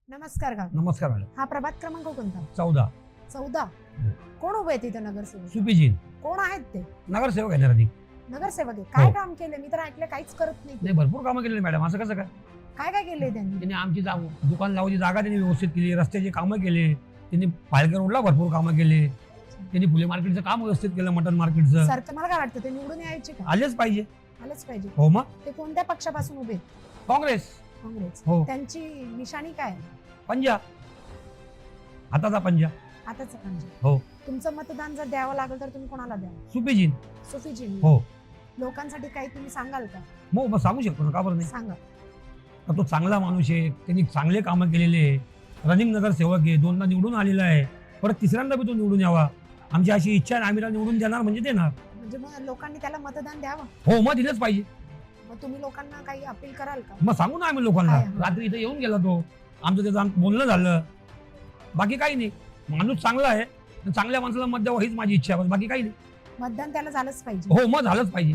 नमस्कार का नमस्कार मॅडम. हा प्रभात क्रमांक कोणता? 14. 14. कोण उभे तिथे नगरसेवक? सुपीजी कोण आहेत ते? नगरसेवक आहे ना. नगरसेवक आहे. काय हो. काम केले? मी तर ऐकलं काहीच करत नाही. नाही, भरपूर कामं केलेली मॅडम. असं कसं काय? काय काय केलंय त्यांनी? त्यांनी आमची दुकान लावायची जागा त्यांनी व्यवस्थित केली, रस्त्याची कामं केले, त्यांनी पालघर रोडला भरपूर कामं केले, त्यांनी फुले मार्केटचं काम व्यवस्थित केलं, मटन मार्केटचं. सर तुम्हाला काय वाटतं ते निवडून यायचे का? आलेच पाहिजे. आलंच पाहिजे. हो मग. ते कोणत्या पक्षापासून उभे? काँग्रेस. काँग्रेस. हो. त्यांची निशाणी काय? पंजा, हाताचा पंजा. आताच म्हणजे हो. तुमचं मतदान जर द्यावं लागलं तर तुम्ही कोणाला द्या? सुपीजी. सुफीजी. हो. लोकांसाठी काही तुम्ही सांगाल का? मग सांगू शकतो ना, का बरं नाही? सांगा. तर तो चांगला माणूस आहे, त्यांनी चांगले कामं केलेले आहे, रनिंग नगरसेवक आहे, 2दा निवडून आलेला आहे, परत तिसऱ्यांदा बी तो निवडून यावा. आमची अशी इच्छा आहे, आम्ही त्याला निवडून देणार म्हणजे देणार. म्हणजे मग लोकांनी त्याला मतदान द्यावं. हो, मग दिलंच पाहिजे. मग तुम्ही लोकांना काही अपील कराल का? मग सांगू ना आम्ही लोकांना. काय? रात्री इथे येऊन गेला तो, आमचं त्याचं बोलणं झालं, बाकी काही नाही. माणूस चांगला आहे, चांगल्या माणसाला मत द्यावं हीच माझी इच्छा आहे, बाकी काही नाही. मतदान त्याला झालंच पाहिजे. हो, मग झालंच पाहिजे.